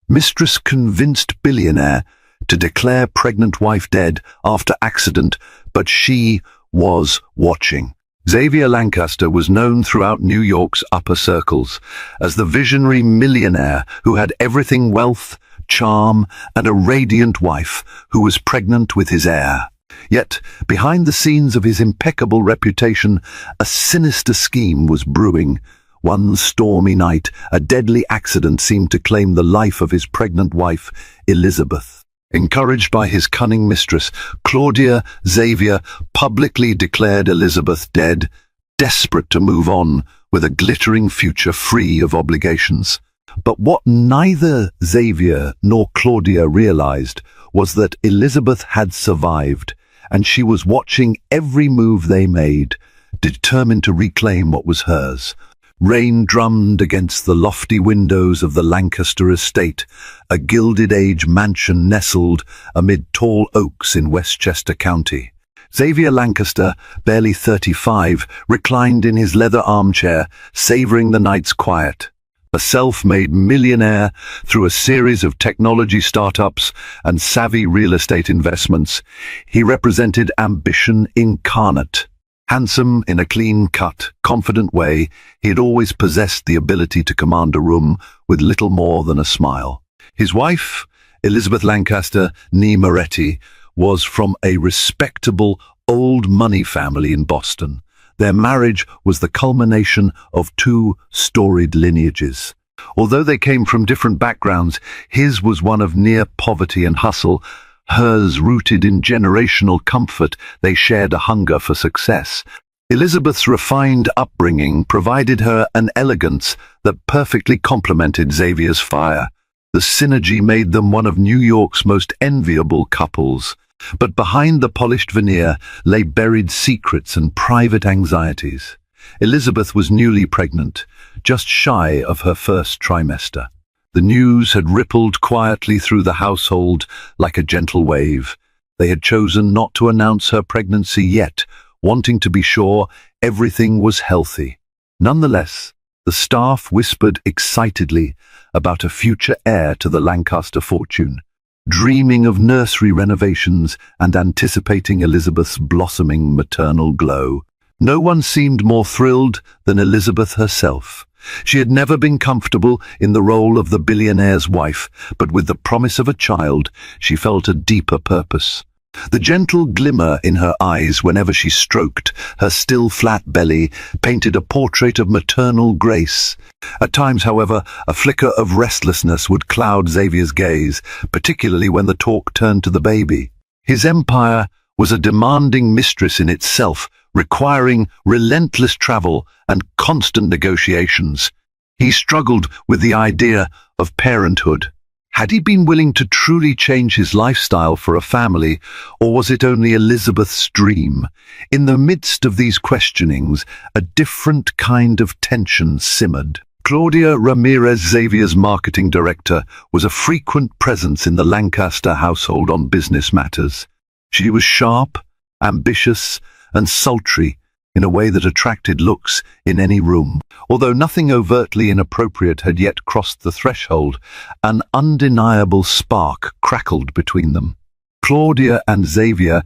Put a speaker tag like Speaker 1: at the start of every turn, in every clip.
Speaker 1: Mistress convinced Billionaire to declare pregnant wife dead after accident, but she was watching. Xavier Lancaster was known throughout New York's upper circles as the visionary millionaire who had everything: wealth, charm, and a radiant wife who was pregnant with his heir. Yet, behind the scenes of his impeccable reputation, a sinister scheme was brewing. One stormy night, a deadly accident seemed to claim the life of his pregnant wife, Elizabeth. Encouraged by his cunning mistress, Claudia, Xavier publicly declared Elizabeth dead, desperate to move on with a glittering future free of obligations. But what neither Xavier nor Claudia realized was that Elizabeth had survived, and she was watching every move they made, determined to reclaim what was hers. Rain drummed against the lofty windows of the Lancaster estate, a Gilded Age mansion nestled amid tall oaks in Westchester County. Xavier Lancaster, barely 35, reclined in his leather armchair, savoring the night's quiet. A self-made millionaire through a series of technology startups and savvy real estate investments, he represented ambition incarnate. Handsome in a clean-cut, confident way, he had always possessed the ability to command a room with little more than a smile. His wife, Elizabeth Lancaster, née Moretti, was from a respectable, old money family in Boston. Their marriage was the culmination of two storied lineages. Although they came from different backgrounds, his was one of near poverty and hustle, hers rooted in generational comfort. They shared a hunger for success. Elizabeth's refined upbringing provided her an elegance that perfectly complemented Xavier's fire. The synergy made them one of New York's most enviable couples. But behind the polished veneer lay buried secrets and private anxieties. Elizabeth was newly pregnant, just shy of her first trimester. The news had rippled quietly through the household like a gentle wave. They had chosen not to announce her pregnancy yet, wanting to be sure everything was healthy. Nonetheless, the staff whispered excitedly about a future heir to the Lancaster fortune, dreaming of nursery renovations and anticipating Elizabeth's blossoming maternal glow. No one seemed more thrilled than Elizabeth herself. She had never been comfortable in the role of the billionaire's wife, but with the promise of a child, she felt a deeper purpose. The gentle glimmer in her eyes whenever she stroked her still flat belly painted a portrait of maternal grace. At times, however, a flicker of restlessness would cloud Xavier's gaze, particularly when the talk turned to the baby. His empire was a demanding mistress in itself, requiring relentless travel and constant negotiations. He struggled with the idea of parenthood. Had he been willing to truly change his lifestyle for a family, or was it only Elizabeth's dream? In the midst of these questionings, a different kind of tension simmered. Claudia Ramirez, Xavier's marketing director, was a frequent presence in the Lancaster household on business matters. She was sharp, ambitious, and sultry in a way that attracted looks in any room. Although nothing overtly inappropriate had yet crossed the threshold, an undeniable spark crackled between them. Claudia and Xavier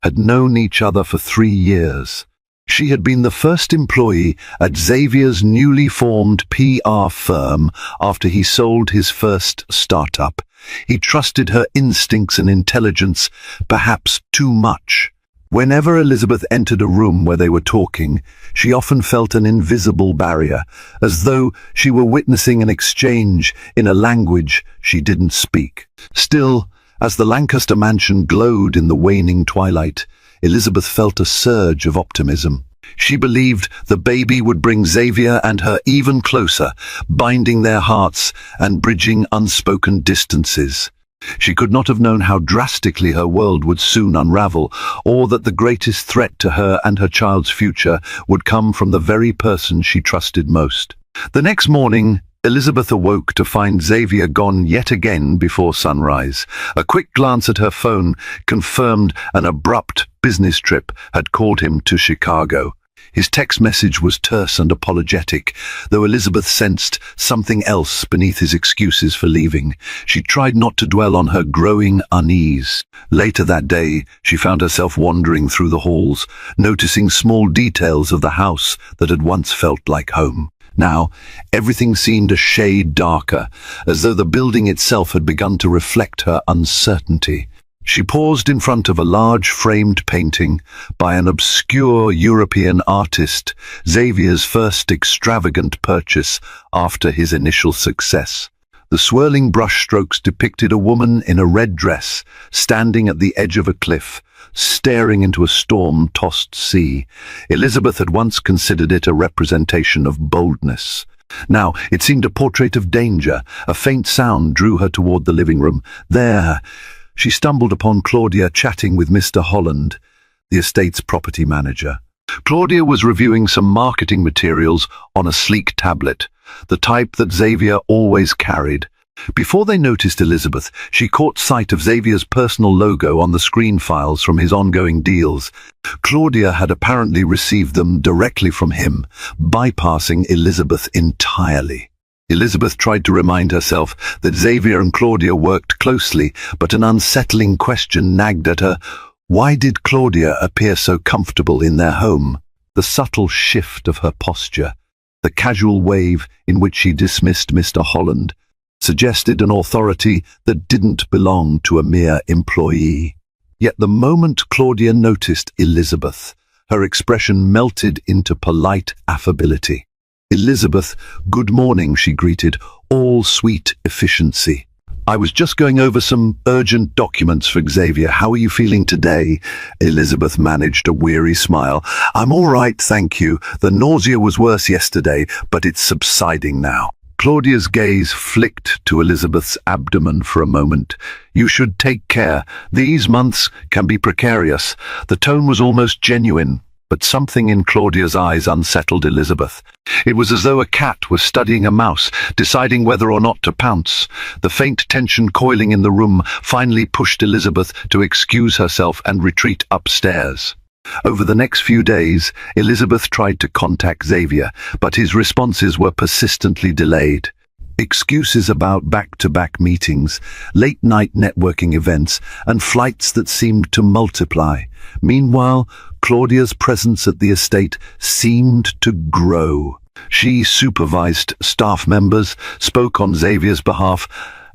Speaker 1: had known each other for 3 years. She had been the first employee at Xavier's newly formed PR firm after he sold his first startup. He trusted her instincts and intelligence, perhaps too much. Whenever Elizabeth entered a room where they were talking, she often felt an invisible barrier, as though she were witnessing an exchange in a language she didn't speak. Still, as the Lancaster mansion glowed in the waning twilight, Elizabeth felt a surge of optimism. She believed the baby would bring Xavier and her even closer, binding their hearts and bridging unspoken distances. She could not have known how drastically her world would soon unravel, or that the greatest threat to her and her child's future would come from the very person she trusted most. The next morning, Elizabeth awoke to find Xavier gone yet again before sunrise. A quick glance at her phone confirmed an abrupt business trip had called him to Chicago. His text message was terse and apologetic, though Elizabeth sensed something else beneath his excuses for leaving. She tried not to dwell on her growing unease. Later that day, she found herself wandering through the halls, noticing small details of the house that had once felt like home. Now, everything seemed a shade darker, as though the building itself had begun to reflect her uncertainty. She paused in front of a large framed painting by an obscure European artist, Xavier's first extravagant purchase after his initial success. The swirling brushstrokes depicted a woman in a red dress, standing at the edge of a cliff, staring into a storm-tossed sea. Elizabeth had once considered it a representation of boldness. Now, it seemed a portrait of danger. A faint sound drew her toward the living room. There, she stumbled upon Claudia chatting with Mr. Holland, the estate's property manager. Claudia was reviewing some marketing materials on a sleek tablet, the type that Xavier always carried. Before they noticed Elizabeth, she caught sight of Xavier's personal logo on the screen files from his ongoing deals. Claudia had apparently received them directly from him, bypassing Elizabeth entirely. Elizabeth tried to remind herself that Xavier and Claudia worked closely, but an unsettling question nagged at her. Why did Claudia appear so comfortable in their home? The subtle shift of her posture, the casual wave in which she dismissed Mr. Holland, suggested an authority that didn't belong to a mere employee. Yet the moment Claudia noticed Elizabeth, her expression melted into polite affability. "Elizabeth, good morning," she greeted, all sweet efficiency. "I was just going over some urgent documents for Xavier. How are you feeling today?" Elizabeth managed a weary smile. "I'm all right, thank you. The nausea was worse yesterday, but it's subsiding now." Claudia's gaze flicked to Elizabeth's abdomen for a moment. "You should take care. These months can be precarious." The tone was almost genuine, but something in Claudia's eyes unsettled Elizabeth. It was as though a cat was studying a mouse, deciding whether or not to pounce. The faint tension coiling in the room finally pushed Elizabeth to excuse herself and retreat upstairs. Over the next few days, Elizabeth tried to contact Xavier, but his responses were persistently delayed. Excuses about back-to-back meetings, late-night networking events, and flights that seemed to multiply. Meanwhile, Claudia's presence at the estate seemed to grow. She supervised staff members, spoke on Xavier's behalf,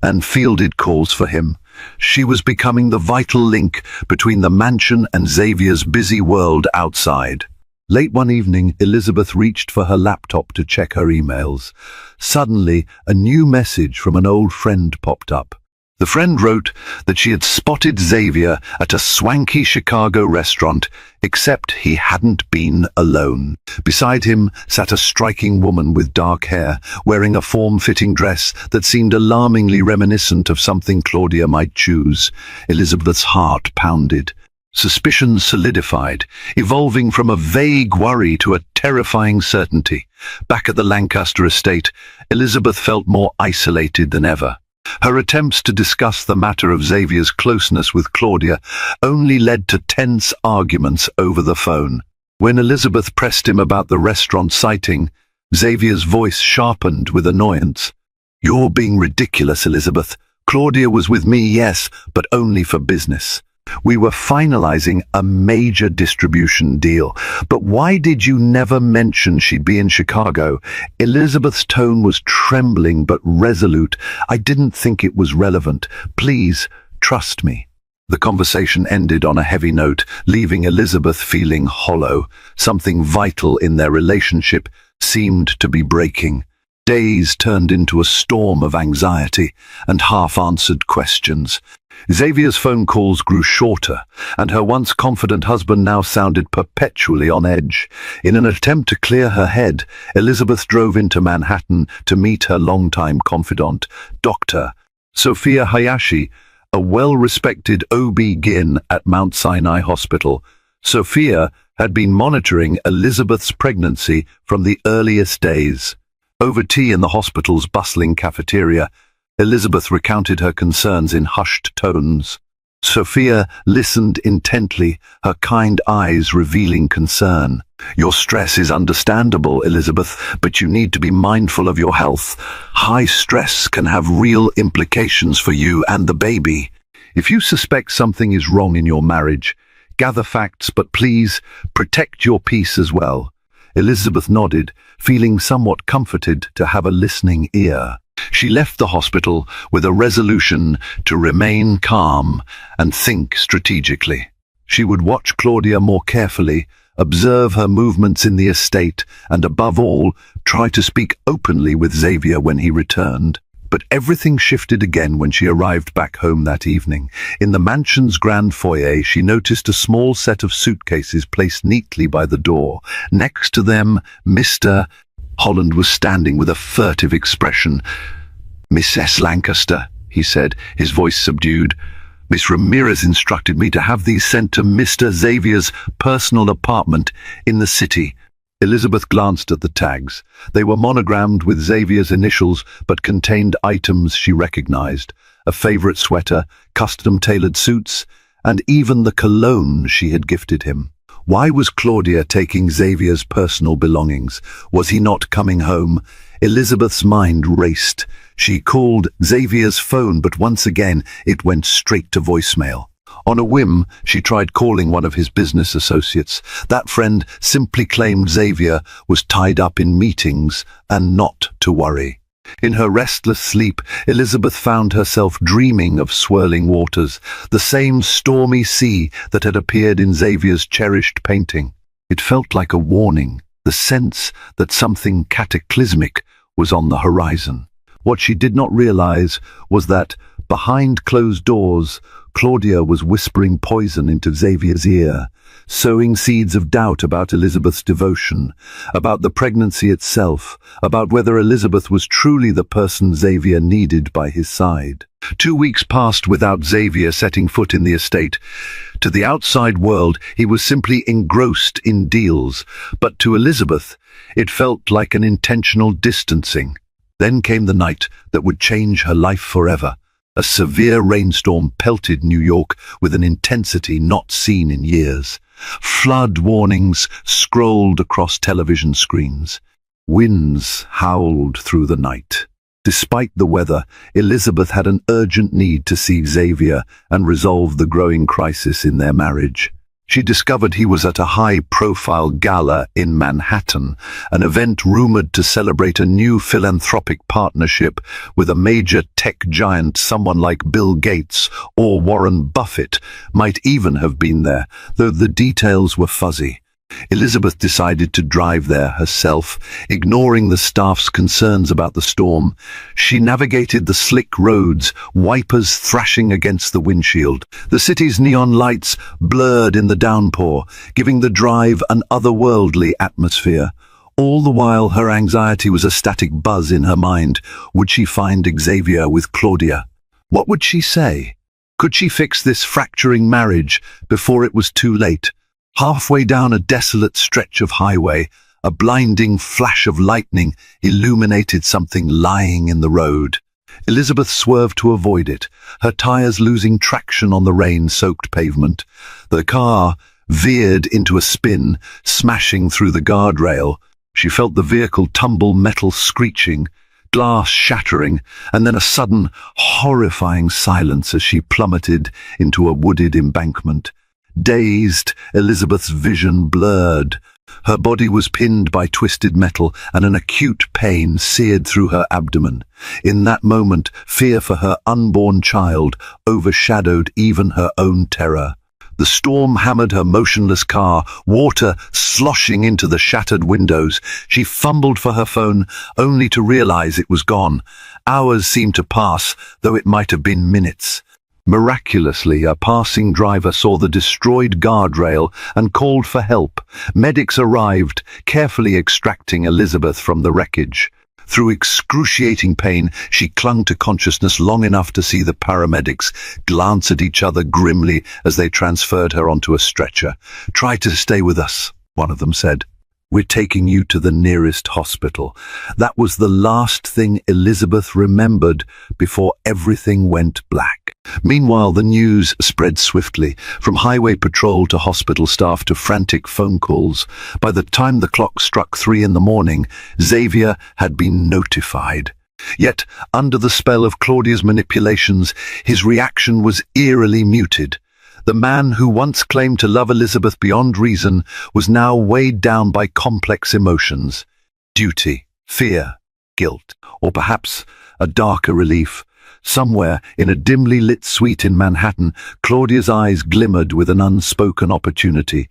Speaker 1: and fielded calls for him. She was becoming the vital link between the mansion and Xavier's busy world outside. Late one evening, Elizabeth reached for her laptop to check her emails. Suddenly, a new message from an old friend popped up. The friend wrote that she had spotted Xavier at a swanky Chicago restaurant, except he hadn't been alone. Beside him sat a striking woman with dark hair, wearing a form-fitting dress that seemed alarmingly reminiscent of something Claudia might choose. Elizabeth's heart pounded. Suspicions solidified, evolving from a vague worry to a terrifying certainty. Back at the Lancaster estate, Elizabeth felt more isolated than ever. Her attempts to discuss the matter of Xavier's closeness with Claudia only led to tense arguments over the phone. When Elizabeth pressed him about the restaurant sighting, Xavier's voice sharpened with annoyance. "You're being ridiculous, Elizabeth. Claudia was with me, yes, but only for business. We were finalizing a major distribution deal. But why did you never mention she'd be in Chicago?" Elizabeth's tone was trembling but resolute. "I didn't think it was relevant. Please, trust me." The conversation ended on a heavy note, leaving Elizabeth feeling hollow. Something vital in their relationship seemed to be breaking. Days turned into a storm of anxiety and half-answered questions. Xavier's phone calls grew shorter, and her once confident husband now sounded perpetually on edge. In an attempt to clear her head, Elizabeth drove into Manhattan to meet her longtime confidant, Dr. Sophia Hayashi, a well-respected OB-GYN at Mount Sinai Hospital. Sophia had been monitoring Elizabeth's pregnancy from the earliest days. Over tea in the hospital's bustling cafeteria, Elizabeth recounted her concerns in hushed tones. Sophia listened intently, her kind eyes revealing concern. "Your stress is understandable, Elizabeth, but you need to be mindful of your health. High stress can have real implications for you and the baby. If you suspect something is wrong in your marriage, gather facts, but please protect your peace as well." Elizabeth nodded, feeling somewhat comforted to have a listening ear. She left the hospital with a resolution to remain calm and think strategically. She would watch Claudia more carefully, observe her movements in the estate, and above all, try to speak openly with Xavier when he returned. But everything shifted again when she arrived back home that evening. In the mansion's grand foyer, she noticed a small set of suitcases placed neatly by the door. Next to them, Mr. Holland was standing with a furtive expression. "Mrs. Lancaster," he said, his voice subdued. "Miss Ramirez instructed me to have these sent to Mr. Xavier's personal apartment in the city." Elizabeth glanced at the tags. They were monogrammed with Xavier's initials, but contained items she recognized: a favorite sweater, custom-tailored suits, and even the cologne she had gifted him. Why was Claudia taking Xavier's personal belongings? Was he not coming home? Elizabeth's mind raced. She called Xavier's phone, but once again it went straight to voicemail. On a whim, she tried calling one of his business associates. That friend simply claimed Xavier was tied up in meetings and not to worry. In her restless sleep, Elizabeth found herself dreaming of swirling waters, the same stormy sea that had appeared in Xavier's cherished painting. It felt like a warning, the sense that something cataclysmic was on the horizon. What she did not realize was that, behind closed doors, Claudia was whispering poison into Xavier's ear, sowing seeds of doubt about Elizabeth's devotion, about the pregnancy itself, about whether Elizabeth was truly the person Xavier needed by his side. 2 weeks passed without Xavier setting foot in the estate. To the outside world, he was simply engrossed in deals, but to Elizabeth, it felt like an intentional distancing. Then came the night that would change her life forever. A severe rainstorm pelted New York with an intensity not seen in years. Flood warnings scrolled across television screens. Winds howled through the night. Despite the weather, Elizabeth had an urgent need to see Xavier and resolve the growing crisis in their marriage. She discovered he was at a high-profile gala in Manhattan, an event rumored to celebrate a new philanthropic partnership with a major tech giant. Someone like Bill Gates or Warren Buffett might even have been there, though the details were fuzzy. Elizabeth decided to drive there herself, ignoring the staff's concerns about the storm. She navigated the slick roads, wipers thrashing against the windshield. The city's neon lights blurred in the downpour, giving the drive an otherworldly atmosphere. All the while, her anxiety was a static buzz in her mind. Would she find Xavier with Claudia? What would she say? Could she fix this fracturing marriage before it was too late? Halfway down a desolate stretch of highway, a blinding flash of lightning illuminated something lying in the road. Elizabeth swerved to avoid it, her tires losing traction on the rain-soaked pavement. The car veered into a spin, smashing through the guardrail. She felt the vehicle tumble, metal screeching, glass shattering, and then a sudden, horrifying silence as she plummeted into a wooded embankment. Dazed, Elizabeth's vision blurred. Her body was pinned by twisted metal, and an acute pain seared through her abdomen. In that moment, fear for her unborn child overshadowed even her own terror. The storm hammered her motionless car, water sloshing into the shattered windows. She fumbled for her phone, only to realize it was gone. Hours seemed to pass, though it might have been minutes. Miraculously, a passing driver saw the destroyed guardrail and called for help. Medics arrived, carefully extracting Elizabeth from the wreckage. Through excruciating pain, she clung to consciousness long enough to see the paramedics glance at each other grimly as they transferred her onto a stretcher. "Try to stay with us," one of them said. We're taking you to the nearest hospital. That was the last thing Elizabeth remembered before everything went black. Meanwhile, the news spread swiftly, from highway patrol to hospital staff to frantic phone calls. By the time the clock struck 3 in the morning, Xavier had been notified. Yet, under the spell of Claudia's manipulations, his reaction was eerily muted. The man who once claimed to love Elizabeth beyond reason was now weighed down by complex emotions: duty, fear, guilt, or perhaps a darker relief. Somewhere in a dimly lit suite in Manhattan, Claudia's eyes glimmered with an unspoken opportunity.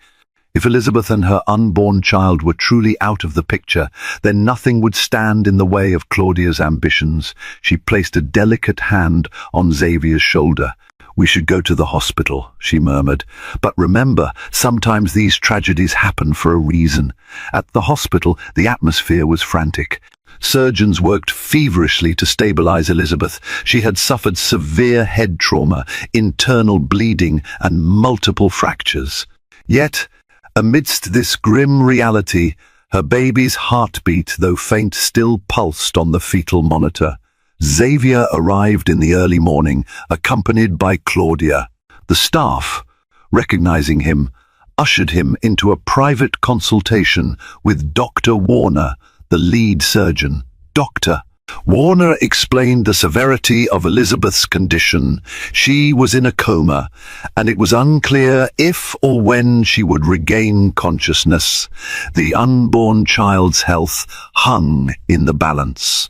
Speaker 1: If Elizabeth and her unborn child were truly out of the picture, then nothing would stand in the way of Claudia's ambitions. She placed a delicate hand on Xavier's shoulder. "We should go to the hospital," she murmured. "But remember, sometimes these tragedies happen for a reason." At the hospital, the atmosphere was frantic. Surgeons worked feverishly to stabilize Elizabeth. She had suffered severe head trauma, internal bleeding, and multiple fractures. Yet, amidst this grim reality, her baby's heartbeat, though faint, still pulsed on the fetal monitor. Xavier arrived in the early morning, accompanied by Claudia. The staff, recognizing him, ushered him into a private consultation with Dr. Warner, the lead surgeon. Dr. Warner explained the severity of Elizabeth's condition. She was in a coma, and it was unclear if or when she would regain consciousness. The unborn child's health hung in the balance.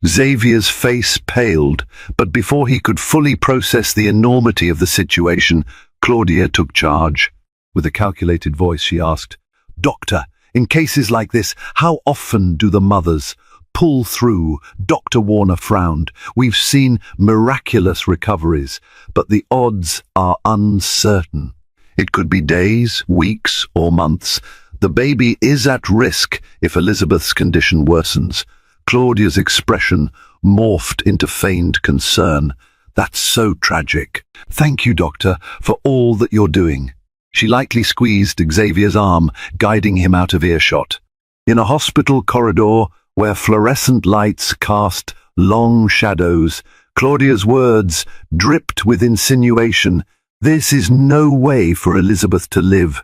Speaker 1: Xavier's face paled, but before he could fully process the enormity of the situation, Claudia took charge. With a calculated voice, she asked, "Doctor, in cases like this, how often do the mothers pull through?" Dr. Warner frowned. "We've seen miraculous recoveries, but the odds are uncertain. It could be days, weeks, or months. The baby is at risk if Elizabeth's condition worsens." Claudia's expression morphed into feigned concern. "That's so tragic. Thank you, doctor, for all that you're doing." She lightly squeezed Xavier's arm, guiding him out of earshot. In a hospital corridor where fluorescent lights cast long shadows, Claudia's words dripped with insinuation. "This is no way for Elizabeth to live.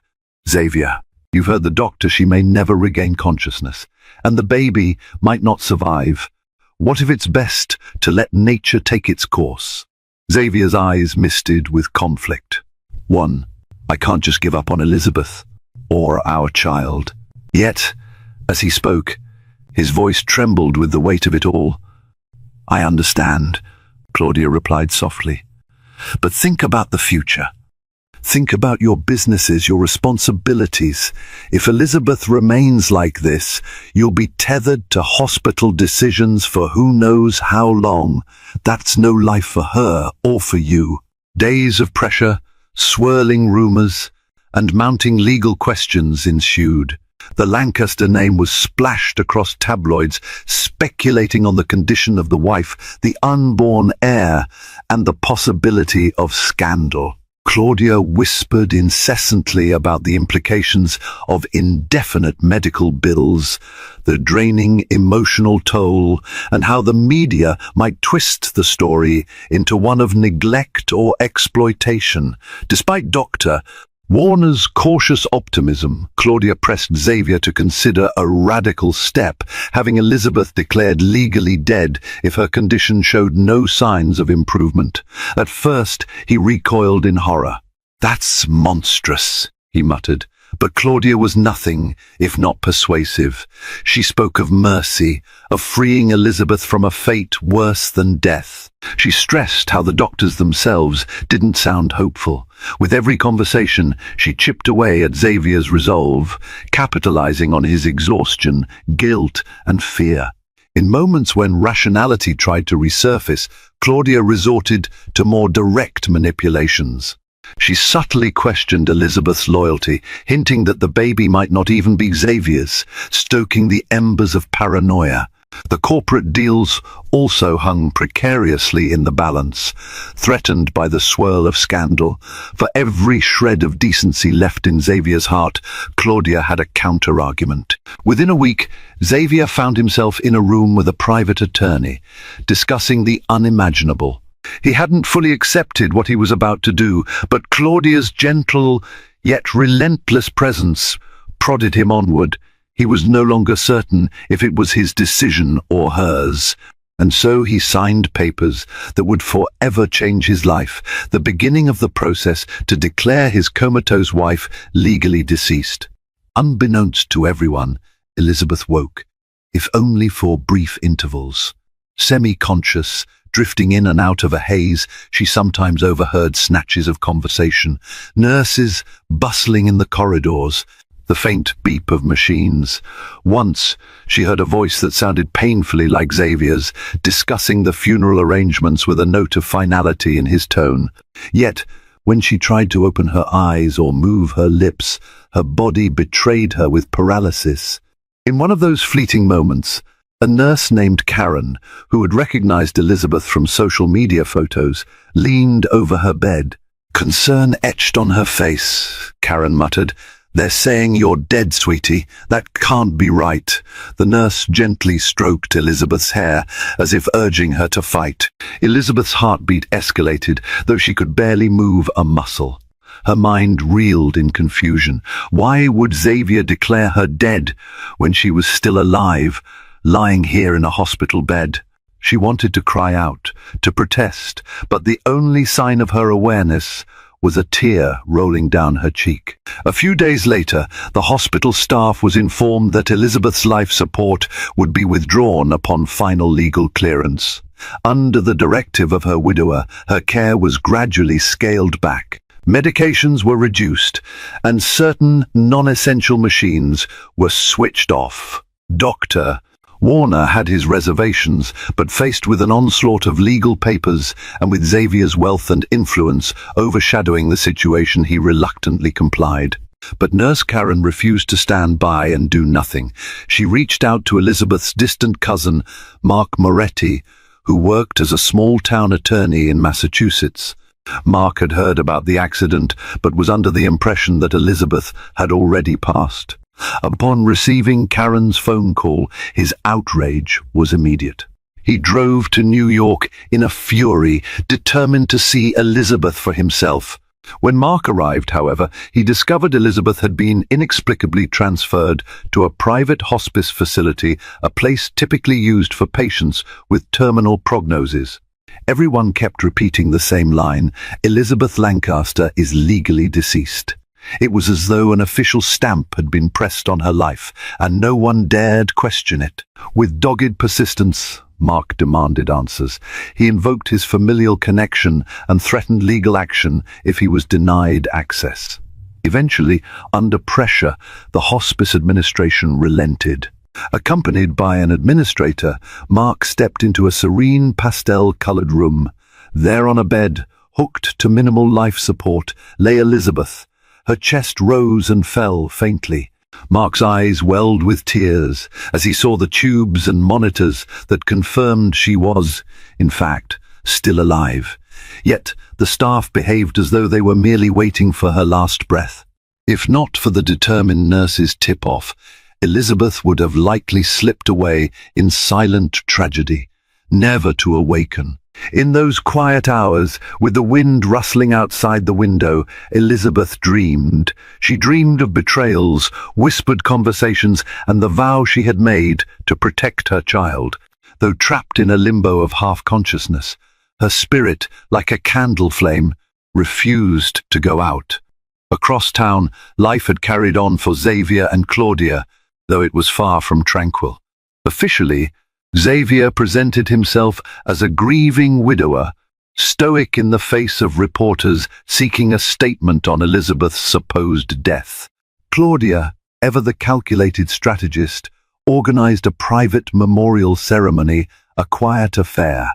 Speaker 1: Xavier, you've heard the doctor. She may never regain consciousness, and the baby might not survive. What if it's best to let nature take its course?" Xavier's eyes misted with conflict. "One, I can't just give up on Elizabeth or our child." Yet, as he spoke, his voice trembled with the weight of it all. "I understand," Claudia replied softly. "But think about the future. Think about your businesses, your responsibilities. If Elizabeth remains like this, you'll be tethered to hospital decisions for who knows how long. That's no life for her or for you." Days of pressure, swirling rumors, and mounting legal questions ensued. The Lancaster name was splashed across tabloids, speculating on the condition of the wife, the unborn heir, and the possibility of scandal. Claudia whispered incessantly about the implications of indefinite medical bills, the draining emotional toll, and how the media might twist the story into one of neglect or exploitation. Despite Dr. Warner's cautious optimism, Claudia pressed Xavier to consider a radical step, having Elizabeth declared legally dead if her condition showed no signs of improvement. At first, he recoiled in horror. "That's monstrous," he muttered. But Claudia was nothing if not persuasive. She spoke of mercy, of freeing Elizabeth from a fate worse than death. She stressed how the doctors themselves didn't sound hopeful. With every conversation, she chipped away at Xavier's resolve, capitalizing on his exhaustion, guilt, and fear. In moments when rationality tried to resurface, Claudia resorted to more direct manipulations. She subtly questioned Elizabeth's loyalty, hinting that the baby might not even be Xavier's, stoking the embers of paranoia. The corporate deals also hung precariously in the balance, threatened by the swirl of scandal. For every shred of decency left in Xavier's heart, Claudia had a counter-argument. Within a week, Xavier found himself in a room with a private attorney, discussing the unimaginable. He hadn't fully accepted what he was about to do, but Claudia's gentle yet relentless presence prodded him onward. He was no longer certain if it was his decision or hers, and so he signed papers that would forever change his life, the beginning of the process to declare his comatose wife legally deceased. Unbeknownst to everyone, Elizabeth woke, if only for brief intervals. Semi-conscious, drifting in and out of a haze, she sometimes overheard snatches of conversation, nurses bustling in the corridors, the faint beep of machines. Once, she heard a voice that sounded painfully like Xavier's, discussing the funeral arrangements with a note of finality in his tone. Yet, when she tried to open her eyes or move her lips, her body betrayed her with paralysis. In one of those fleeting moments, a nurse named Karen, who had recognized Elizabeth from social media photos, leaned over her bed. Concern etched on her face, Karen muttered. "They're saying you're dead, sweetie. That can't be right." The nurse gently stroked Elizabeth's hair, as if urging her to fight. Elizabeth's heartbeat escalated, though she could barely move a muscle. Her mind reeled in confusion. Why would Xavier declare her dead when she was still alive, lying here in a hospital bed? She wanted to cry out, to protest, but the only sign of her awareness was a tear rolling down her cheek. A few days later, the hospital staff was informed that Elizabeth's life support would be withdrawn upon final legal clearance. Under the directive of her widower, her care was gradually scaled back. Medications were reduced, and certain non-essential machines were switched off. Dr. Warner had his reservations, but faced with an onslaught of legal papers and with Xavier's wealth and influence overshadowing the situation, he reluctantly complied. But Nurse Karen refused to stand by and do nothing. She reached out to Elizabeth's distant cousin, Mark Moretti, who worked as a small-town attorney in Massachusetts. Mark had heard about the accident, but was under the impression that Elizabeth had already passed. Upon receiving Karen's phone call, his outrage was immediate. He drove to New York in a fury, determined to see Elizabeth for himself. When Mark arrived, however, he discovered Elizabeth had been inexplicably transferred to a private hospice facility, a place typically used for patients with terminal prognoses. Everyone kept repeating the same line: "Elizabeth Lancaster is legally deceased." It was as though an official stamp had been pressed on her life, and no one dared question it. With dogged persistence, Mark demanded answers. He invoked his familial connection and threatened legal action if he was denied access. Eventually, under pressure, the hospice administration relented. Accompanied by an administrator, Mark stepped into a serene pastel-colored room. There on a bed, hooked to minimal life support, lay Elizabeth. Her chest rose and fell faintly. Mark's eyes welled with tears as he saw the tubes and monitors that confirmed she was, in fact, still alive. Yet the staff behaved as though they were merely waiting for her last breath. If not for the determined nurse's tip-off, Elizabeth would have likely slipped away in silent tragedy, never to awaken. In those quiet hours, with the wind rustling outside the window, Elizabeth dreamed. She dreamed of betrayals, whispered conversations, and the vow she had made to protect her child. Though trapped in a limbo of half-consciousness, her spirit, like a candle flame, refused to go out. Across town, life had carried on for Xavier and Claudia, though it was far from tranquil. Officially, Xavier presented himself as a grieving widower, stoic in the face of reporters seeking a statement on Elizabeth's supposed death. Claudia, ever the calculated strategist, organized a private memorial ceremony, a quiet affair,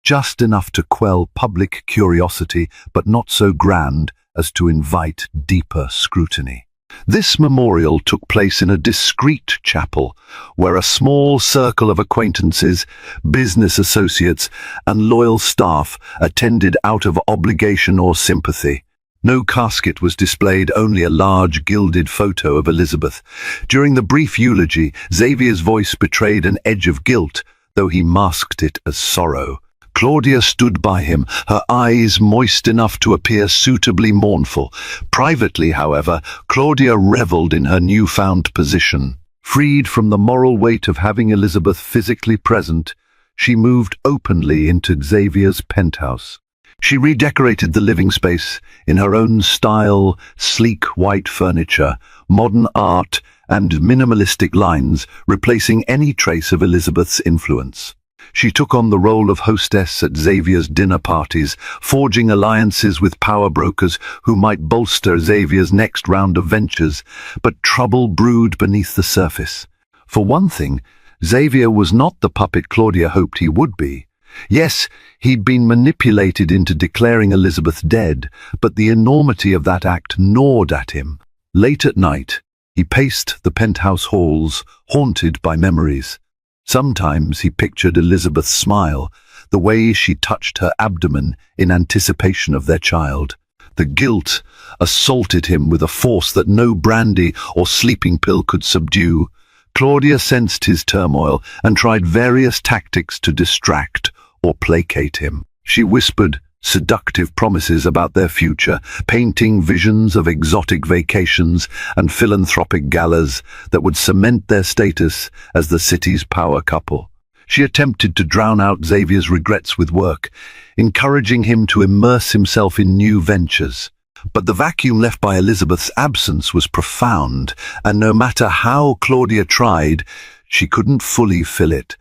Speaker 1: just enough to quell public curiosity, but not so grand as to invite deeper scrutiny. This memorial took place in a discreet chapel, where a small circle of acquaintances, business associates, and loyal staff attended out of obligation or sympathy. No casket was displayed, only a large gilded photo of Elizabeth. During the brief eulogy, Xavier's voice betrayed an edge of guilt, though he masked it as sorrow. Claudia stood by him, her eyes moist enough to appear suitably mournful. Privately, however, Claudia revelled in her newfound position. Freed from the moral weight of having Elizabeth physically present, she moved openly into Xavier's penthouse. She redecorated the living space in her own style, sleek white furniture, modern art, and minimalistic lines, replacing any trace of Elizabeth's influence. She took on the role of hostess at Xavier's dinner parties, forging alliances with power brokers who might bolster Xavier's next round of ventures, but trouble brewed beneath the surface. For one thing, Xavier was not the puppet Claudia hoped he would be. Yes, he'd been manipulated into declaring Elizabeth dead, but the enormity of that act gnawed at him. Late at night, he paced the penthouse halls, haunted by memories. Sometimes he pictured Elizabeth's smile, the way she touched her abdomen in anticipation of their child. The guilt assaulted him with a force that no brandy or sleeping pill could subdue. Claudia sensed his turmoil and tried various tactics to distract or placate him. She whispered seductive promises about their future, painting visions of exotic vacations and philanthropic galas that would cement their status as the city's power couple. She attempted to drown out Xavier's regrets with work, encouraging him to immerse himself in new ventures. But the vacuum left by Elizabeth's absence was profound, and no matter how Claudia tried, she couldn't fully fill it.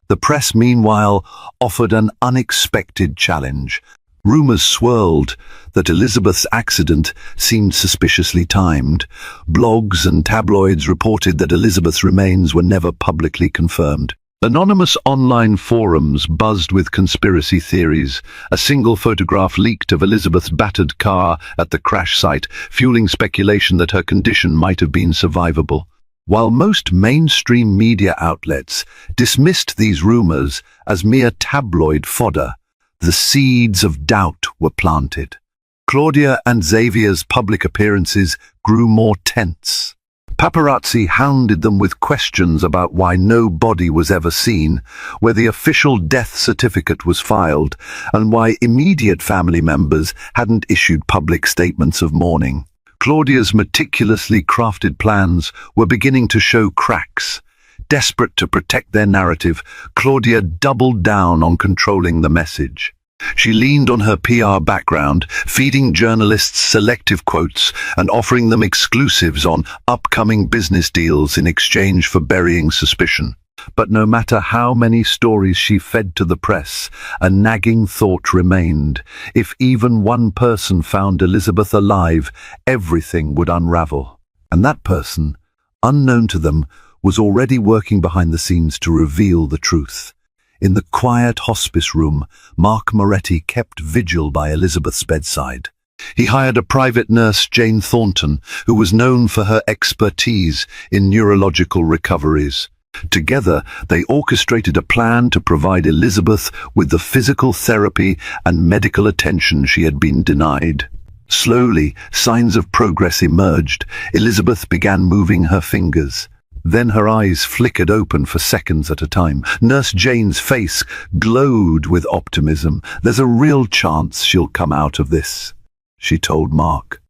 Speaker 1: The press, meanwhile, offered an unexpected challenge. Rumors swirled that Elizabeth's accident seemed suspiciously timed. Blogs and tabloids reported that Elizabeth's remains were never publicly confirmed. Anonymous online forums buzzed with conspiracy theories. A single photograph leaked of Elizabeth's battered car at the crash site, fueling speculation that her condition might have been survivable. While most mainstream media outlets dismissed these rumors as mere tabloid fodder, the seeds of doubt were planted. Claudia and Xavier's public appearances grew more tense. Paparazzi hounded them with questions about why no body was ever seen, where the official death certificate was filed, and why immediate family members hadn't issued public statements of mourning. Claudia's meticulously crafted plans were beginning to show cracks. Desperate to protect their narrative, Claudia doubled down on controlling the message. She leaned on her PR background, feeding journalists selective quotes and offering them exclusives on upcoming business deals in exchange for burying suspicion. But no matter how many stories she fed to the press, a nagging thought remained. If even one person found Elizabeth alive, everything would unravel. And that person, unknown to them, was already working behind the scenes to reveal the truth. In the quiet hospice room, Mark Moretti kept vigil by Elizabeth's bedside. He hired a private nurse, Jane Thornton, who was known for her expertise in neurological recoveries. Together, they orchestrated a plan to provide Elizabeth with the physical therapy and medical attention she had been denied. Slowly, signs of progress emerged. Elizabeth began moving her fingers. Then her eyes flickered open for seconds at a time. Nurse Jane's face glowed with optimism. "There's a real chance she'll come out of this," she told Mark.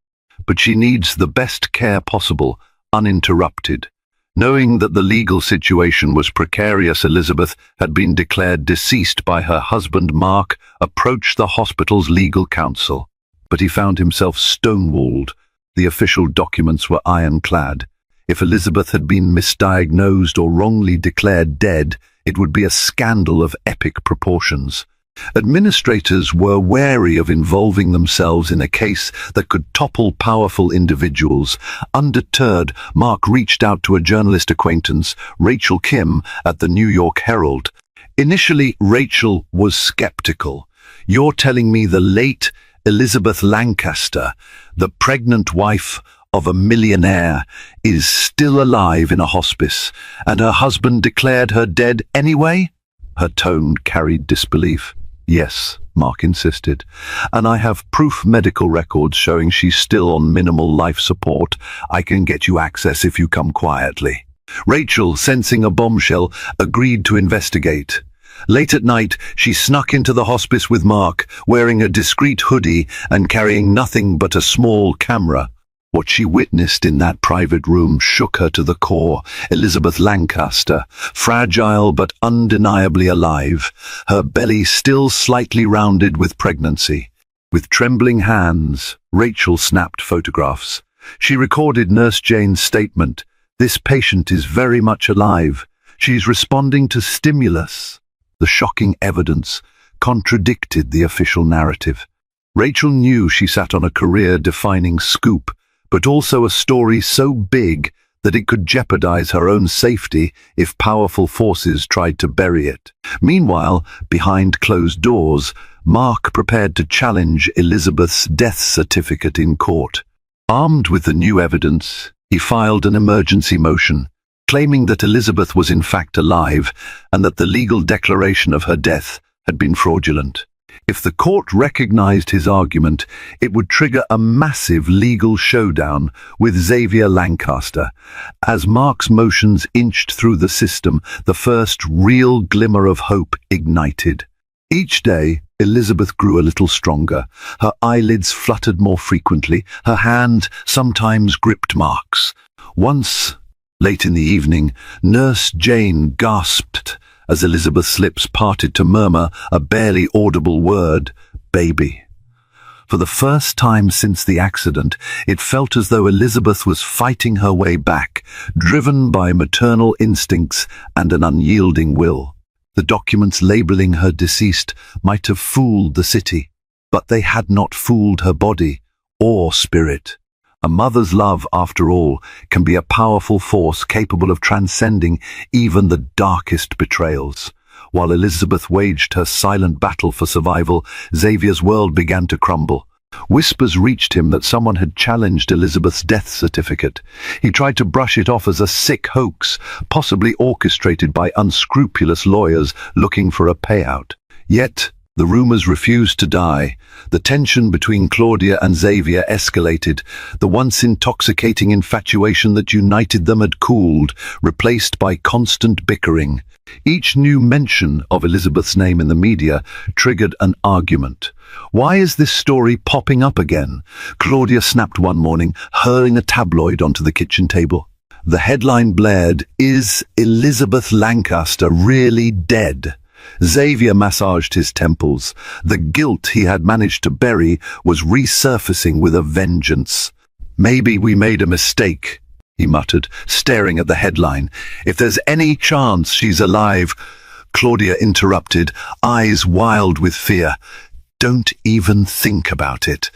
Speaker 1: "But she needs the best care possible, uninterrupted." Knowing that the legal situation was precarious, Elizabeth had been declared deceased by her husband. Mark approached the hospital's legal counsel, but he found himself stonewalled. The official documents were ironclad. If Elizabeth had been misdiagnosed or wrongly declared dead, it would be a scandal of epic proportions. Administrators were wary of involving themselves in a case that could topple powerful individuals. Undeterred, Mark reached out to a journalist acquaintance, Rachel Kim, at the New York Herald. Initially, Rachel was skeptical. "You're telling me the late Elizabeth Lancaster, the pregnant wife of a millionaire is still alive in a hospice, and her husband declared her dead anyway? Her tone carried disbelief. Yes, Mark insisted, and I have proof medical records showing she's still on minimal life support. I can get you access if you come quietly. Rachel, sensing a bombshell, agreed to investigate. Late at night, she snuck into the hospice with Mark, wearing a discreet hoodie and carrying nothing but a small camera. What she witnessed in that private room shook her to the core. Elizabeth Lancaster, fragile but undeniably alive, her belly still slightly rounded with pregnancy. With trembling hands, Rachel snapped photographs. She recorded Nurse Jane's statement. "This patient is very much alive. She's responding to stimulus." The shocking evidence contradicted the official narrative. Rachel knew she sat on a career-defining scoop, but also a story so big that it could jeopardize her own safety if powerful forces tried to bury it. Meanwhile, behind closed doors, Mark prepared to challenge Elizabeth's death certificate in court. Armed with the new evidence, he filed an emergency motion, claiming that Elizabeth was in fact alive and that the legal declaration of her death had been fraudulent. If the court recognized his argument, it would trigger a massive legal showdown with Xavier Lancaster. As Mark's motions inched through the system, the first real glimmer of hope ignited. Each day, Elizabeth grew a little stronger. Her eyelids fluttered more frequently. Her hand sometimes gripped Mark's. Once, late in the evening, Nurse Jane gasped as Elizabeth's lips parted to murmur a barely audible word, "baby." For the first time since the accident, it felt as though Elizabeth was fighting her way back, driven by maternal instincts and an unyielding will. The documents labeling her deceased might have fooled the city, but they had not fooled her body or spirit. A mother's love, after all, can be a powerful force capable of transcending even the darkest betrayals. While Elizabeth waged her silent battle for survival, Xavier's world began to crumble. Whispers reached him that someone had challenged Elizabeth's death certificate. He tried to brush it off as a sick hoax, possibly orchestrated by unscrupulous lawyers looking for a payout. Yet, the rumors refused to die. The tension between Claudia and Xavier escalated. The once intoxicating infatuation that united them had cooled, replaced by constant bickering. Each new mention of Elizabeth's name in the media triggered an argument. "Why is this story popping up again?" Claudia snapped one morning, hurling a tabloid onto the kitchen table. The headline blared, "Is Elizabeth Lancaster really dead?" Xavier massaged his temples. The guilt he had managed to bury was resurfacing with a vengeance. "Maybe we made a mistake," he muttered, staring at the headline. "If there's any chance she's alive—" Claudia interrupted, eyes wild with fear. "Don't even think about it.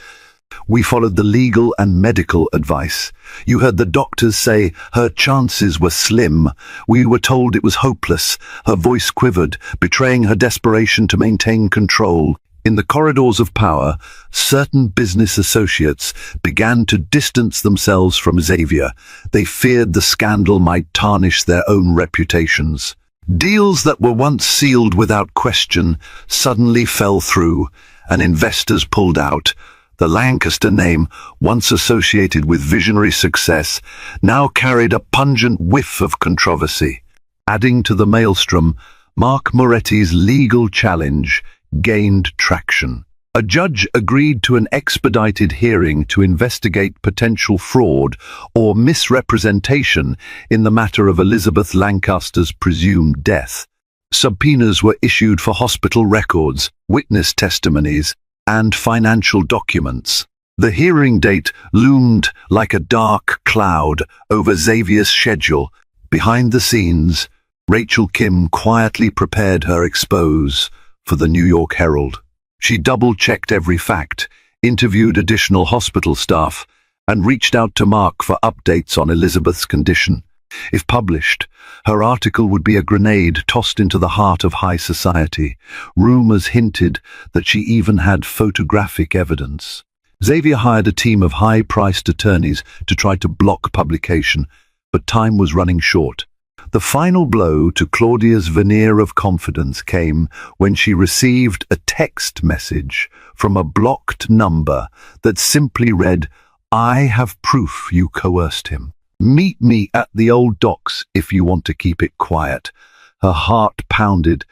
Speaker 1: We followed the legal and medical advice. You heard the doctors say her chances were slim. We were told it was hopeless." Her voice quivered, betraying her desperation to maintain control. In the corridors of power, certain business associates began to distance themselves from Xavier. They feared the scandal might tarnish their own reputations. Deals that were once sealed without question suddenly fell through, and investors pulled out. The Lancaster name, once associated with visionary success, now carried a pungent whiff of controversy. Adding to the maelstrom, Mark Moretti's legal challenge gained traction. A judge agreed to an expedited hearing to investigate potential fraud or misrepresentation in the matter of Elizabeth Lancaster's presumed death. Subpoenas were issued for hospital records, witness testimonies, and financial documents. The hearing date loomed like a dark cloud over Xavier's schedule. Behind the scenes, Rachel Kim quietly prepared her expose for the New York Herald. She double-checked every fact, interviewed additional hospital staff, and reached out to Mark for updates on Elizabeth's condition. If published, her article would be a grenade tossed into the heart of high society. Rumors hinted that she even had photographic evidence. Xavier hired a team of high-priced attorneys to try to block publication, but time was running short. The final blow to Claudia's veneer of confidence came when she received a text message from a blocked number that simply read, "I have proof you coerced him. Meet me at the old docks if you want to keep it quiet." Her heart pounded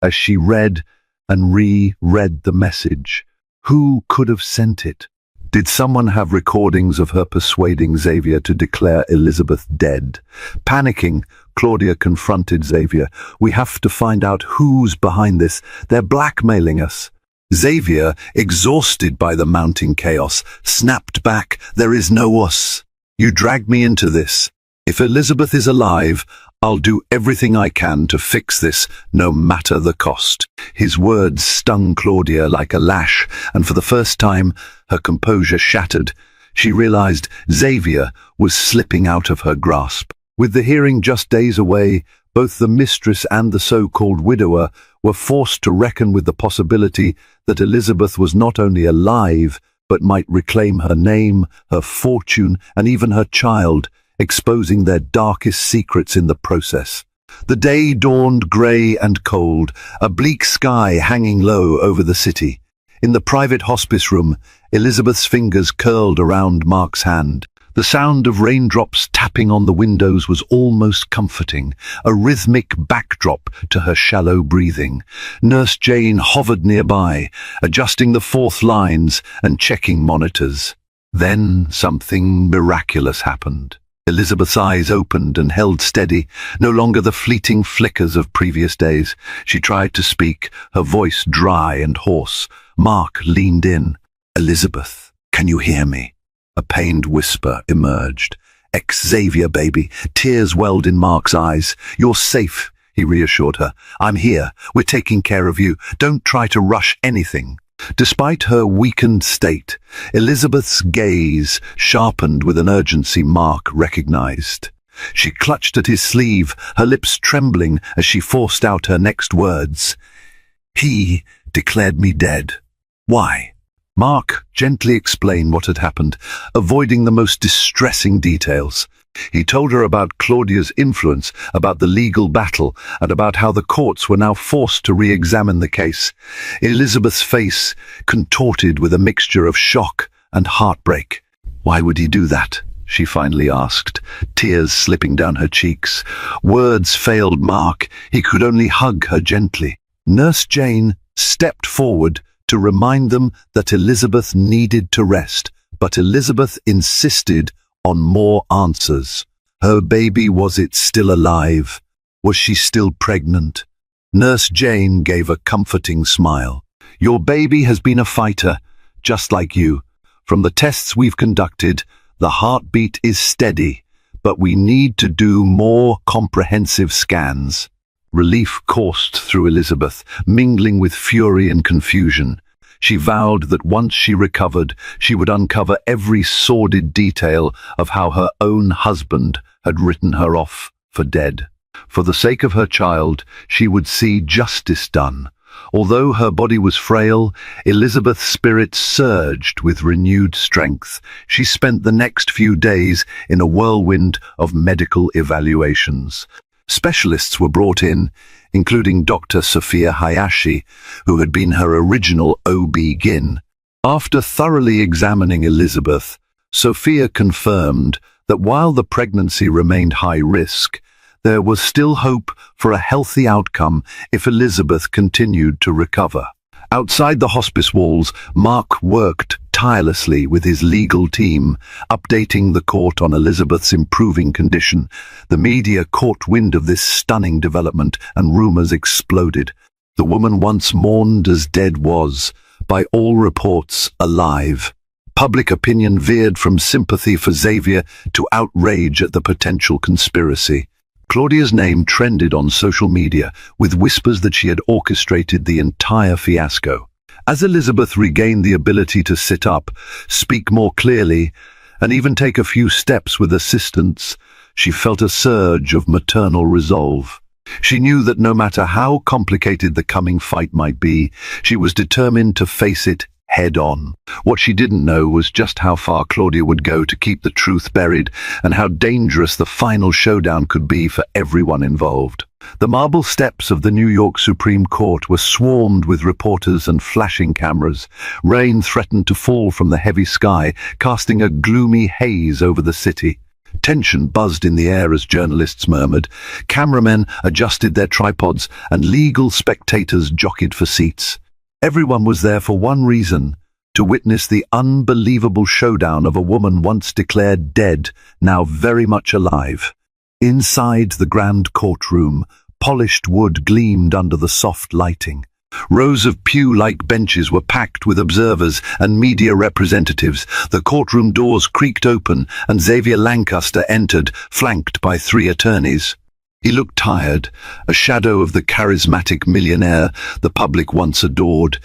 Speaker 1: as she read and re-read the message. Who could have sent it? Did someone have recordings of her persuading Xavier to declare Elizabeth dead? Panicking, Claudia confronted Xavier. "We have to find out who's behind this. They're blackmailing us." Xavier, exhausted by the mounting chaos, snapped back, "There is no us. You dragged me into this. If Elizabeth is alive, I'll do everything I can to fix this, no matter the cost." His words stung Claudia like a lash, and for the first time, her composure shattered. She realized Xavier was slipping out of her grasp. With the hearing just days away, both the mistress and the so-called widower were forced to reckon with the possibility that Elizabeth was not only alive, but might reclaim her name, her fortune, and even her child, exposing their darkest secrets in the process. The day dawned grey and cold, a bleak sky hanging low over the city. In the private hospice room, Elizabeth's fingers curled around Mark's hand. The sound of raindrops tapping on the windows was almost comforting, a rhythmic backdrop to her shallow breathing. Nurse Jane hovered nearby, adjusting the fourth lines and checking monitors. Then something miraculous happened. Elizabeth's eyes opened and held steady, no longer the fleeting flickers of previous days. She tried to speak, her voice dry and hoarse. Mark leaned in. "Elizabeth, can you hear me?" A pained whisper emerged. "Xavier, baby." Tears welled in Mark's eyes. "You're safe," he reassured her. "I'm here. We're taking care of you. Don't try to rush anything." Despite her weakened state, Elizabeth's gaze sharpened with an urgency Mark recognized. She clutched at his sleeve, her lips trembling as she forced out her next words. "He declared me dead." "Why?" Mark gently explained what had happened, avoiding the most distressing details. He told her about Claudia's influence, about the legal battle, and about how the courts were now forced to re-examine the case. Elizabeth's face contorted with a mixture of shock and heartbreak. "Why would he do that?" she finally asked, tears slipping down her cheeks. Words failed Mark. He could only hug her gently. Nurse Jane stepped forward to remind them that Elizabeth needed to rest, but Elizabeth insisted on more answers. Her baby, was it still alive? Was she still pregnant? Nurse Jane gave a comforting smile. "Your baby has been a fighter, just like you. From the tests we've conducted, the heartbeat is steady, but we need to do more comprehensive scans." Relief coursed through Elizabeth, mingling with fury and confusion. She vowed that once she recovered, she would uncover every sordid detail of how her own husband had written her off for dead. For the sake of her child, she would see justice done. Although her body was frail, Elizabeth's spirit surged with renewed strength. She spent the next few days in a whirlwind of medical evaluations. Specialists were brought in, including Dr. Sophia Hayashi, who had been her original OB-GYN. After thoroughly examining Elizabeth, Sophia confirmed that while the pregnancy remained high risk, there was still hope for a healthy outcome if Elizabeth continued to recover. Outside the hospice walls, Mark worked tirelessly with his legal team, updating the court on Elizabeth's improving condition. The media caught wind of this stunning development, and rumors exploded. The woman once mourned as dead was, by all reports, alive. Public opinion veered from sympathy for Xavier to outrage at the potential conspiracy. Claudia's name trended on social media, with whispers that she had orchestrated the entire fiasco. As Elizabeth regained the ability to sit up, speak more clearly, and even take a few steps with assistance, she felt a surge of maternal resolve. She knew that no matter how complicated the coming fight might be, she was determined to face it head-on. What she didn't know was just how far Claudia would go to keep the truth buried and how dangerous the final showdown could be for everyone involved. The marble steps of the New York Supreme Court were swarmed with reporters and flashing cameras. Rain threatened to fall from the heavy sky, casting a gloomy haze over the city. Tension buzzed in the air as journalists murmured. Cameramen adjusted their tripods and legal spectators jockeyed for seats. Everyone was there for one reason: to witness the unbelievable showdown of a woman once declared dead, now very much alive. Inside the grand courtroom, polished wood gleamed under the soft lighting. Rows of pew-like benches were packed with observers and media representatives. The courtroom doors creaked open and Xavier Lancaster entered, flanked by 3 attorneys. He looked tired, a shadow of the charismatic millionaire the public once adored.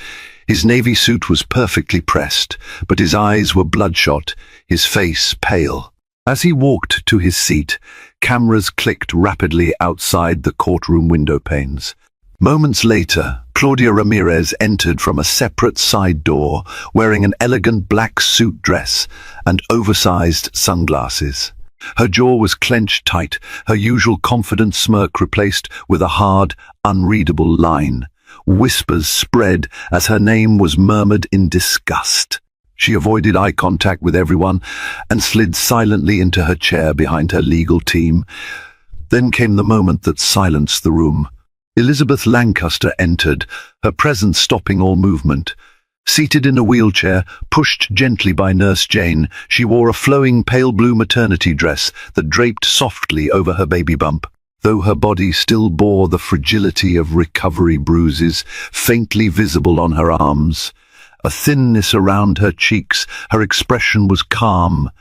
Speaker 1: His navy suit was perfectly pressed, but his eyes were bloodshot, his face pale. As he walked to his seat, cameras clicked rapidly outside the courtroom window panes. Moments later, Claudia Ramirez entered from a separate side door, wearing an elegant black suit dress and oversized sunglasses. Her jaw was clenched tight, her usual confident smirk replaced with a hard, unreadable line. Whispers spread as her name was murmured in disgust. She avoided eye contact with everyone and slid silently into her chair behind her legal team. Then came the moment that silenced the room. Elizabeth Lancaster entered, her presence stopping all movement. Seated in a wheelchair, pushed gently by Nurse Jane, she wore a flowing pale blue maternity dress that draped softly over her baby bump. Though her body still bore the fragility of recovery bruises, faintly visible on her arms, a thinness around her cheeks, her expression was calm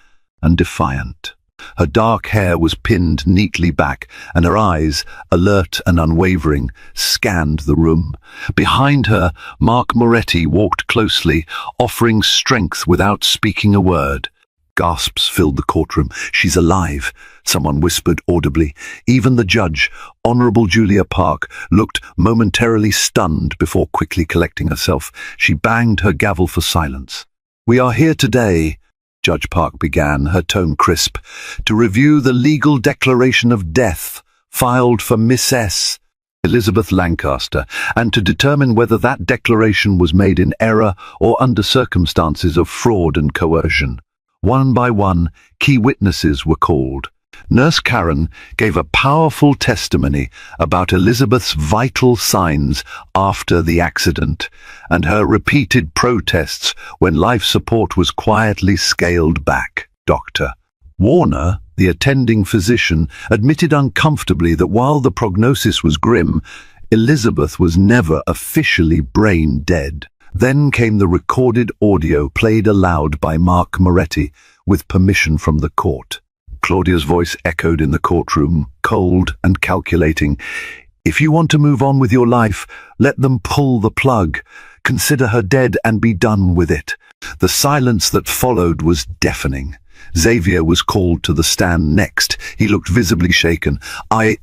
Speaker 1: and defiant. Her dark hair was pinned neatly back, and her eyes, alert and unwavering, scanned the room. Behind her, Mark Moretti walked closely, offering strength without speaking a word. Gasps filled the courtroom. "She's alive," someone whispered audibly. Even the judge, Honorable Julia Park, looked momentarily stunned before quickly collecting herself. She banged her gavel for silence. "We are here today," Judge Park began, her tone crisp, "to review the legal declaration of death filed for Miss S. Elizabeth Lancaster, and to determine whether that declaration was made in error or under circumstances of fraud and coercion." One by one, key witnesses were called. Nurse Karen gave a powerful testimony about Elizabeth's vital signs after the accident and her repeated protests when life support was quietly scaled back. Dr. Warner, the attending physician, admitted uncomfortably that while the prognosis was grim, Elizabeth was never officially brain dead. Then came the recorded audio played aloud by Mark Moretti, with permission from the court. Claudia's voice echoed in the courtroom, cold and calculating. "If you want to move on with your life, let them pull the plug. Consider her dead and be done with it." The silence that followed was deafening. Xavier was called to the stand next. He looked visibly shaken. I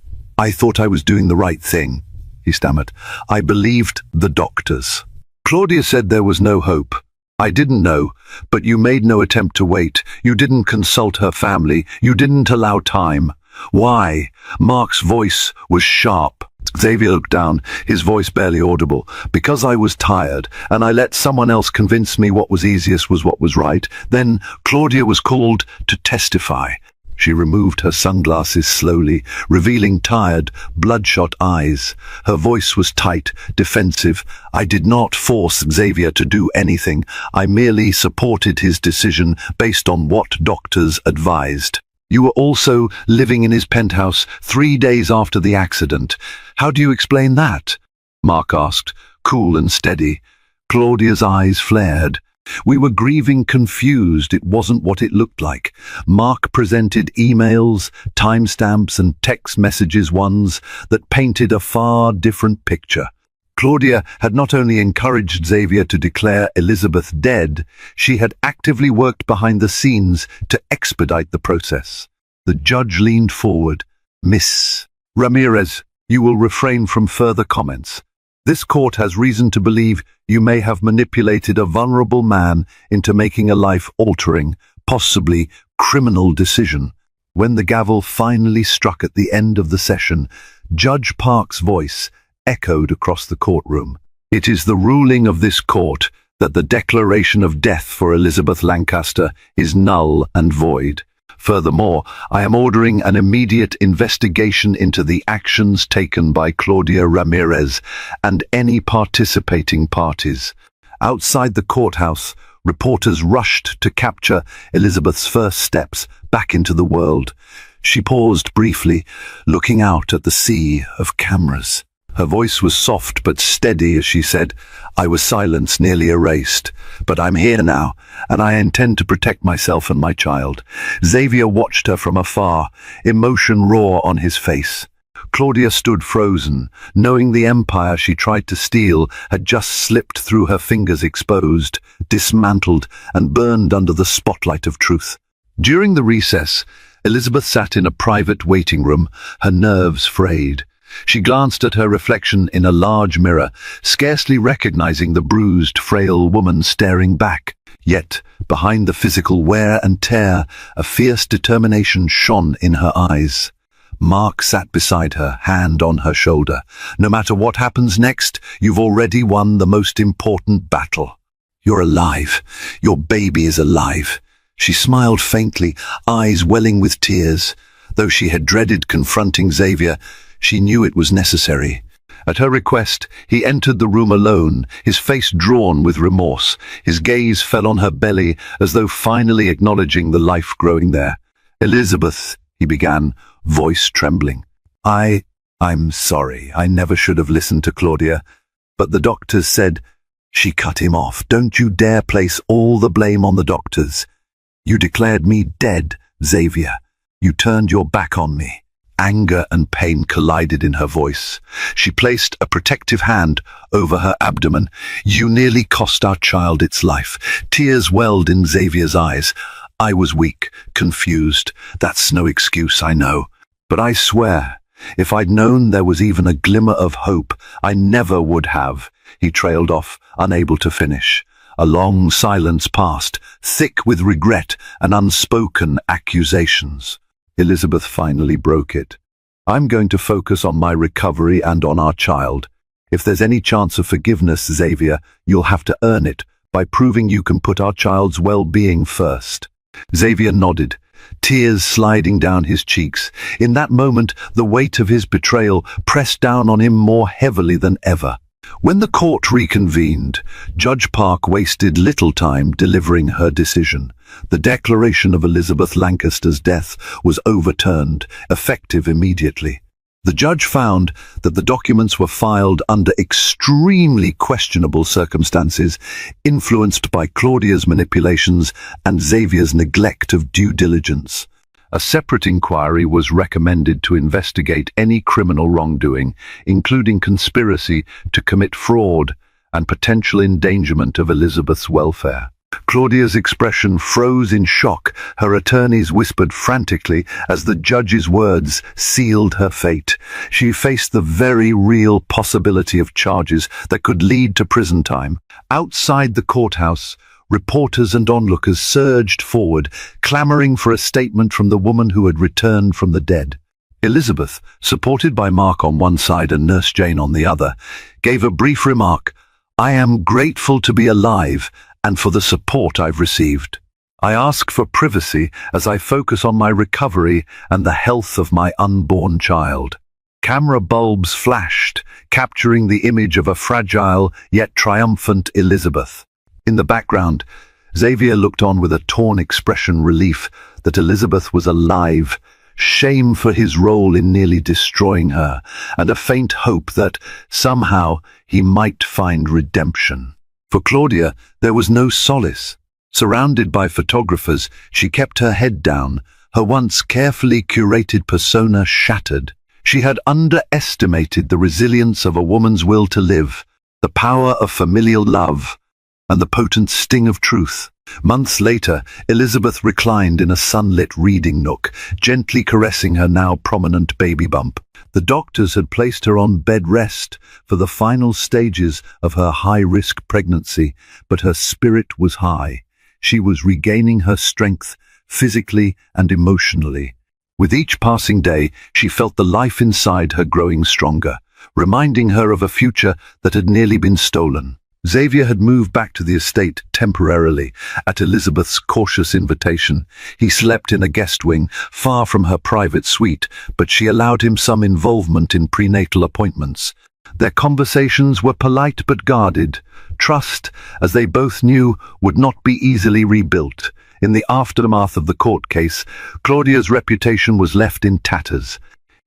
Speaker 1: thought I was doing the right thing," he stammered. "I believed the doctors." Claudia said there was no hope. "I didn't know, but you made no attempt to wait. You didn't consult her family. You didn't allow time." "Why?" Mark's voice was sharp. Xavier looked down, his voice barely audible. "Because I was tired, and I let someone else convince me what was easiest was what was right. Then Claudia was called to testify." She removed her sunglasses slowly, revealing tired, bloodshot eyes. Her voice was tight, defensive. "I did not force Xavier to do anything. I merely supported his decision based on what doctors advised." "You were also living in his penthouse 3 days after the accident. How do you explain that?" Mark asked, cool and steady. Claudia's eyes flared. "We were grieving confused. It wasn't what it looked like." Mark presented emails, timestamps and text messages, ones that painted a far different picture. Claudia had not only encouraged Xavier to declare Elizabeth dead, she had actively worked behind the scenes to expedite the process. The judge leaned forward. "Miss Ramirez, you will refrain from further comments." This court has reason to believe you may have manipulated a vulnerable man into making a life-altering, possibly criminal decision. When the gavel finally struck at the end of the session, Judge Park's voice echoed across the courtroom. It is the ruling of this court that the declaration of death for Elizabeth Lancaster is null and void. Furthermore, I am ordering an immediate investigation into the actions taken by Claudia Ramirez and any participating parties. Outside the courthouse, reporters rushed to capture Elizabeth's first steps back into the world. She paused briefly, looking out at the sea of cameras. Her voice was soft but steady as she said, "I was silenced, nearly erased, but I'm here now, and I intend to protect myself and my child." Xavier watched her from afar, emotion raw on his face. Claudia stood frozen, knowing the empire she tried to steal had just slipped through her fingers, exposed, dismantled, and burned under the spotlight of truth. During the recess, Elizabeth sat in a private waiting room, her nerves frayed. She glanced at her reflection in a large mirror, scarcely recognizing the bruised, frail woman staring back. Yet, behind the physical wear and tear, a fierce determination shone in her eyes. Mark sat beside her, hand on her shoulder. "No matter what happens next, you've already won the most important battle. You're alive. Your baby is alive." She smiled faintly, eyes welling with tears. Though she had dreaded confronting Xavier, she knew it was necessary. At her request, he entered the room alone, his face drawn with remorse. His gaze fell on her belly, as though finally acknowledging the life growing there. "Elizabeth," he began, voice trembling. I'm sorry. I never should have listened to Claudia. But the doctors said..." She cut him off. "Don't you dare place all the blame on the doctors. You declared me dead, Xavier. You turned your back on me." Anger and pain collided in her voice. She placed a protective hand over her abdomen. "You nearly cost our child its life." Tears welled in Xavier's eyes. "I was weak, confused. That's no excuse, I know. But I swear, if I'd known there was even a glimmer of hope, I never would have." He trailed off, unable to finish. A long silence passed, thick with regret and unspoken accusations. Elizabeth finally broke it. "I'm going to focus on my recovery and on our child. If there's any chance of forgiveness, Xavier, you'll have to earn it by proving you can put our child's well-being first." Xavier nodded, tears sliding down his cheeks. In that moment, the weight of his betrayal pressed down on him more heavily than ever. When the court reconvened, Judge Park wasted little time delivering her decision. The declaration of Elizabeth Lancaster's death was overturned, effective immediately. The judge found that the documents were filed under extremely questionable circumstances, influenced by Claudia's manipulations and Xavier's neglect of due diligence. A separate inquiry was recommended to investigate any criminal wrongdoing, including conspiracy to commit fraud and potential endangerment of Elizabeth's welfare. Claudia's expression froze in shock. Her attorneys whispered frantically as the judge's words sealed her fate. She faced the very real possibility of charges that could lead to prison time. Outside the courthouse, reporters and onlookers surged forward, clamoring for a statement from the woman who had returned from the dead. Elizabeth, supported by Mark on one side and Nurse Jane on the other, gave a brief remark. "I am grateful to be alive and for the support I've received. I ask for privacy as I focus on my recovery and the health of my unborn child." Camera bulbs flashed, capturing the image of a fragile yet triumphant Elizabeth. In the background, Xavier looked on with a torn expression, relief that Elizabeth was alive, shame for his role in nearly destroying her, and a faint hope that, somehow, he might find redemption. For Claudia, there was no solace. Surrounded by photographers, she kept her head down, her once carefully curated persona shattered. She had underestimated the resilience of a woman's will to live, the power of familial love, and the potent sting of truth. Months later, Elizabeth reclined in a sunlit reading nook, gently caressing her now prominent baby bump. The doctors had placed her on bed rest for the final stages of her high-risk pregnancy, but her spirit was high. She was regaining her strength physically and emotionally. With each passing day, she felt the life inside her growing stronger, reminding her of a future that had nearly been stolen. Xavier had moved back to the estate temporarily, at Elizabeth's cautious invitation. He slept in a guest wing, far from her private suite, but she allowed him some involvement in prenatal appointments. Their conversations were polite but guarded. Trust, as they both knew, would not be easily rebuilt. In the aftermath of the court case, Claudia's reputation was left in tatters.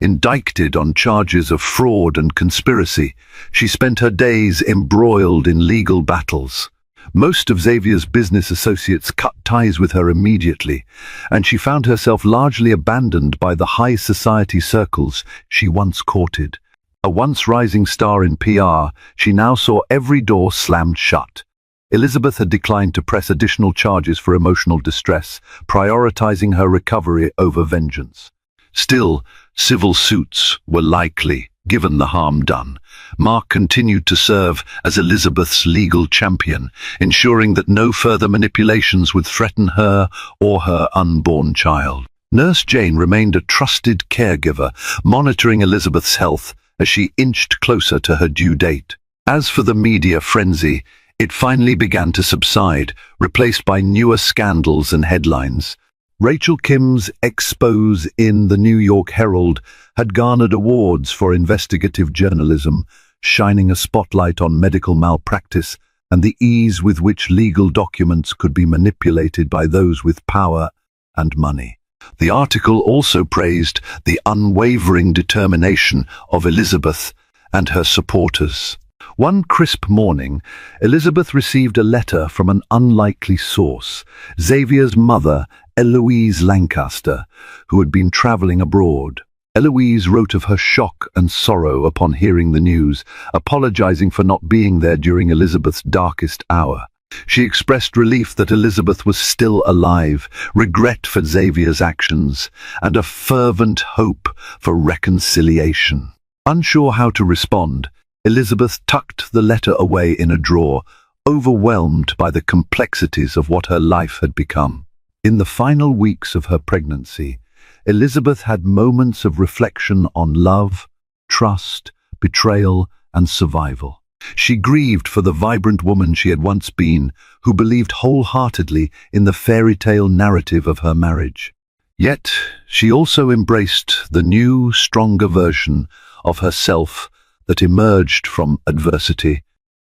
Speaker 1: Indicted on charges of fraud and conspiracy, she spent her days embroiled in legal battles. Most of Xavier's business associates cut ties with her immediately, and she found herself largely abandoned by the high society circles she once courted. A once rising star in PR, she now saw every door slammed shut. Elizabeth had declined to press additional charges for emotional distress, prioritizing her recovery over vengeance. Still, civil suits were likely, given the harm done. Mark continued to serve as Elizabeth's legal champion, ensuring that no further manipulations would threaten her or her unborn child. Nurse Jane remained a trusted caregiver, monitoring Elizabeth's health as she inched closer to her due date. As for the media frenzy, it finally began to subside, replaced by newer scandals and headlines. Rachel Kim's expose in the New York Herald had garnered awards for investigative journalism, shining a spotlight on medical malpractice and the ease with which legal documents could be manipulated by those with power and money. The article also praised the unwavering determination of Elizabeth and her supporters. One crisp morning, Elizabeth received a letter from an unlikely source, Xavier's mother, Eloise Lancaster, who had been traveling abroad. Eloise wrote of her shock and sorrow upon hearing the news, apologizing for not being there during Elizabeth's darkest hour. She expressed relief that Elizabeth was still alive, regret for Xavier's actions, and a fervent hope for reconciliation. Unsure how to respond, Elizabeth tucked the letter away in a drawer, overwhelmed by the complexities of what her life had become. In the final weeks of her pregnancy, Elizabeth had moments of reflection on love, trust, betrayal, and survival. She grieved for the vibrant woman she had once been, who believed wholeheartedly in the fairy tale narrative of her marriage. Yet, she also embraced the new, stronger version of herself that emerged from adversity.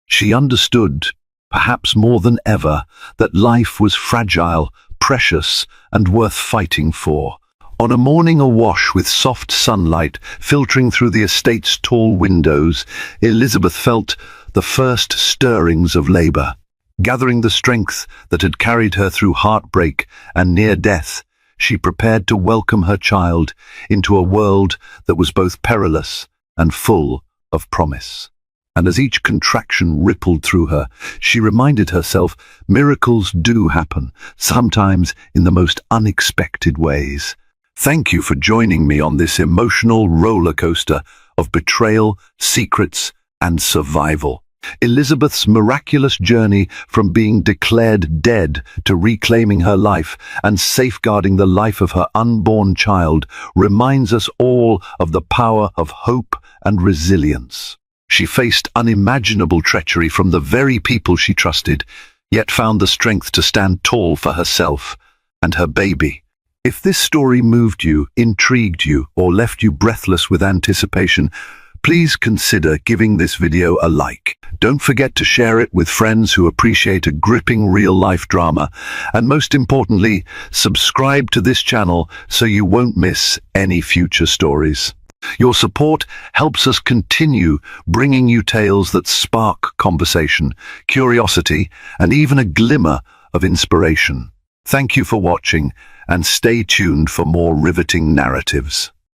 Speaker 1: She understood, perhaps more than ever, that life was fragile, precious, and worth fighting for. On a morning awash with soft sunlight filtering through the estate's tall windows, Elizabeth felt the first stirrings of labor. Gathering the strength that had carried her through heartbreak and near death, she prepared to welcome her child into a world that was both perilous and full of promise. And as each contraction rippled through her, she reminded herself miracles do happen, sometimes in the most unexpected ways. Thank you for joining me on this emotional roller coaster of betrayal, secrets, and survival. Elizabeth's miraculous journey from being declared dead to reclaiming her life and safeguarding the life of her unborn child reminds us all of the power of hope and resilience. She faced unimaginable treachery from the very people she trusted, yet found the strength to stand tall for herself and her baby. If this story moved you, intrigued you, or left you breathless with anticipation, please consider giving this video a like. Don't forget to share it with friends who appreciate a gripping real-life drama. And most importantly, subscribe to this channel so you won't miss any future stories. Your support helps us continue bringing you tales that spark conversation, curiosity, and even a glimmer of inspiration. Thank you for watching, and stay tuned for more riveting narratives.